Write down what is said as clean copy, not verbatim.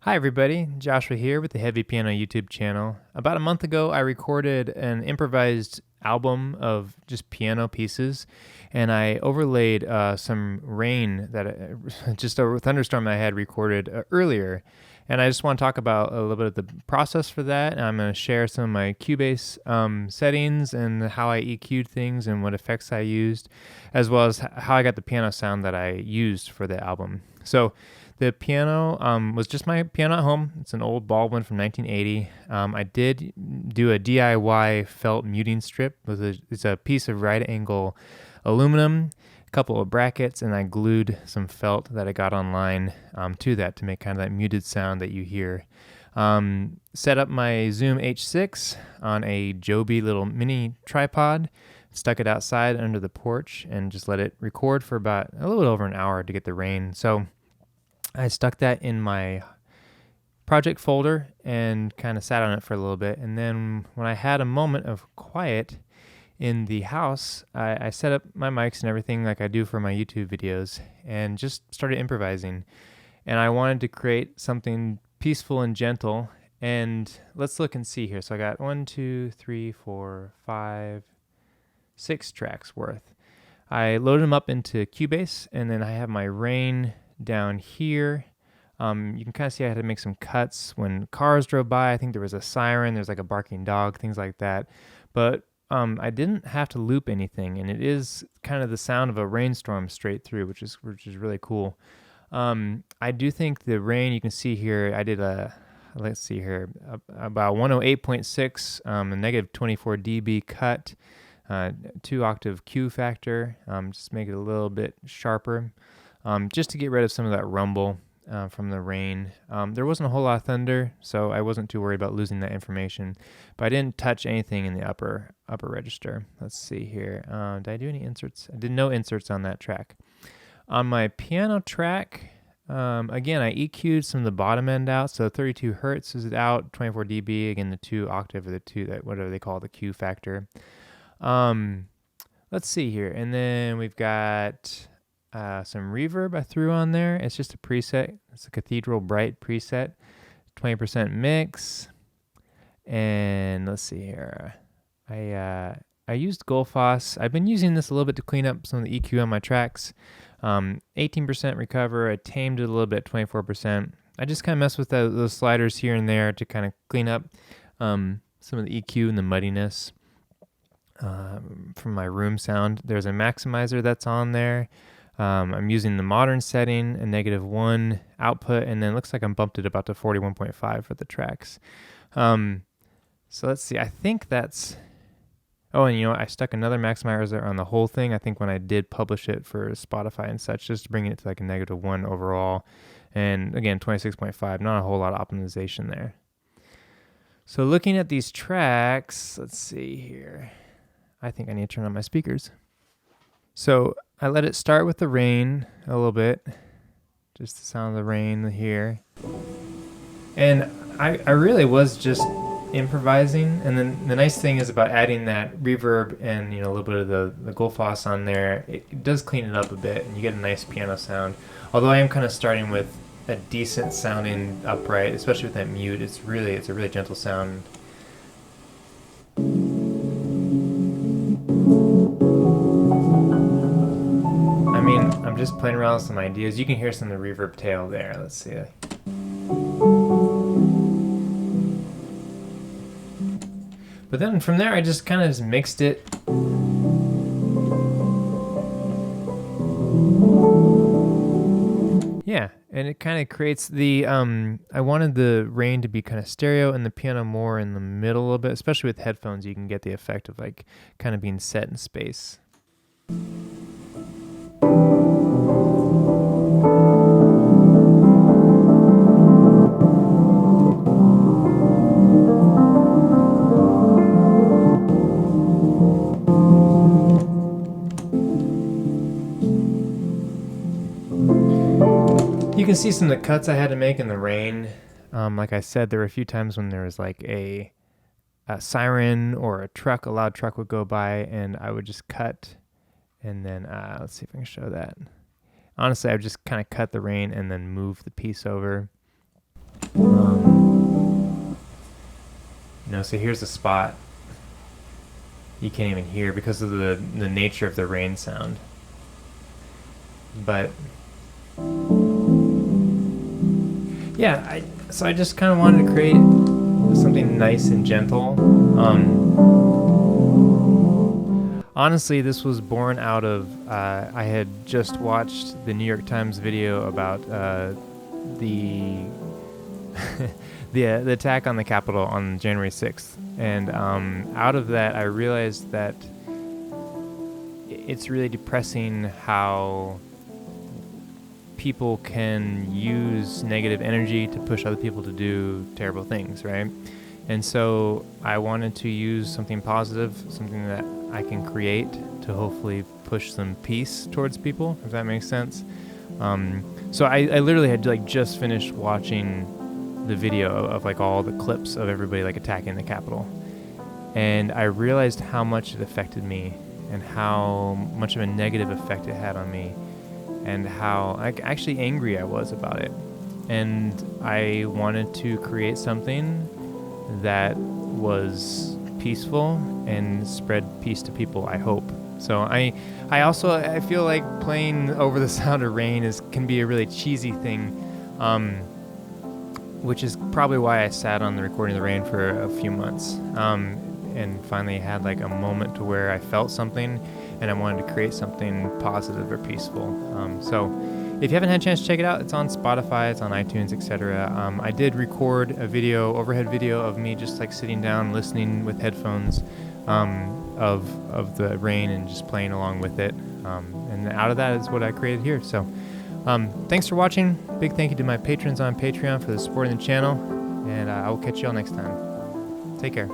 Hi everybody, Joshua here with the Heavy Piano YouTube channel. About a month ago, I recorded an improvised album of just piano pieces, and I overlaid some rain just a thunderstorm I had recorded earlier. And I just want to talk about a little bit of the process for that. And I'm going to share some of my Cubase settings and how I EQ'd things and what effects I used, as well as how I got the piano sound that I used for the album. So the piano was just my piano at home. It's an old Baldwin from 1980. I did do a DIY felt muting strip. It's a piece of right angle aluminum, a couple of brackets, and I glued some felt that I got online to that to make kind of that muted sound that you hear. Set up my Zoom H6 on a Joby little mini tripod, stuck it outside under the porch, and just let it record for about a little bit over an hour to get the rain. So I stuck that in my project folder and kind of sat on it for a little bit. And then when I had a moment of quiet in the house, I set up my mics and everything like I do for my YouTube videos and just started improvising. And I wanted to create something peaceful and gentle. And let's look and see here. So I got 1, 2, 3, 4, 5, 6 tracks worth. I loaded them up into Cubase, and then I have my rain down here. You can kind of see I had to make some cuts when cars drove by. I think there was a siren, there's like a barking dog, things like that. But I didn't have to loop anything, and it is kind of the sound of a rainstorm straight through, which is really cool. I do think the rain, you can see here, I did let's see here, about 108.6, a negative 24 dB cut, 2 octave Q factor, just make it a little bit sharper. Just to get rid of some of that rumble from the rain. There wasn't a whole lot of thunder, so I wasn't too worried about losing that information. But I didn't touch anything in the upper register. Let's see here. Did I do any inserts? I did no inserts on that track. On my piano track, again, I EQ'd some of the bottom end out. So 32 hertz is out, 24 dB. Again, the 2 octave or whatever they call the Q factor. Let's see here. And then we've got some reverb I threw on there. It's just a preset. It's a Cathedral Bright preset. 20% mix. And let's see here. I used Gullfoss. I've been using this a little bit to clean up some of the EQ on my tracks. 18% recover. I tamed it a little bit, 24%. I just kind of mess with those sliders here and there to kind of clean up some of the EQ and the muddiness from my room sound. There's a maximizer that's on there. I'm using the modern setting, a -1 output, and then it looks like I'm bumped it about to 41.5 for the tracks. So let's see. I think that's... Oh, and you know what? I stuck another maximizer on the whole thing. I think when I did publish it for Spotify and such, just bringing it to like a -1 overall. And again, 26.5, not a whole lot of optimization there. So looking at these tracks, let's see here. I think I need to turn on my speakers. So I let it start with the rain a little bit, just the sound of the rain here. And I really was just improvising. And then the nice thing is about adding that reverb and a little bit of the Gullfoss on there, it does clean it up a bit and you get a nice piano sound. Although I am kind of starting with a decent sounding upright, especially with that mute. It's a really gentle sound. I'm just playing around with some ideas. You can hear some of the reverb tail there. Let's see. But then from there, I just kind of mixed it. Yeah, and it kind of creates the, I wanted the rain to be kind of stereo and the piano more in the middle a little bit, especially with headphones. You can get the effect of like kind of being set in space. You can see some of the cuts I had to make in the rain. Like I said, there were a few times when there was like a siren or a loud truck would go by, and I would just cut. And then let's see if I can show that. Honestly, I would just kind of cut the rain and then move the piece over. So here's a spot you can't even hear because of the nature of the rain sound. But yeah, so I just kind of wanted to create something nice and gentle. Honestly, this was born out of I had just watched the New York Times video about the the attack on the Capitol on January 6th, and out of that, I realized that it's really depressing how people can use negative energy to push other people to do terrible things, right? And so I wanted to use something positive, something that I can create to hopefully push some peace towards people, if that makes sense. So I literally had like just finished watching the video of like all the clips of everybody like attacking the Capitol, and I realized how much it affected me and how much of a negative effect it had on me, and how actually angry I was about it. And I wanted to create something that was peaceful and spread peace to people, I hope. So I feel like playing over the sound of rain can be a really cheesy thing, which is probably why I sat on the recording of the rain for a few months, and finally had like a moment to where I felt something and I wanted to create something positive or peaceful. So if you haven't had a chance to check it out, it's on Spotify, it's on iTunes, etc. I did record a overhead video of me just like sitting down, listening with headphones of the rain and just playing along with it. And out of that is what I created here. So thanks for watching. Big thank you to my patrons on Patreon for the support in the channel. And I will catch you all next time. Take care.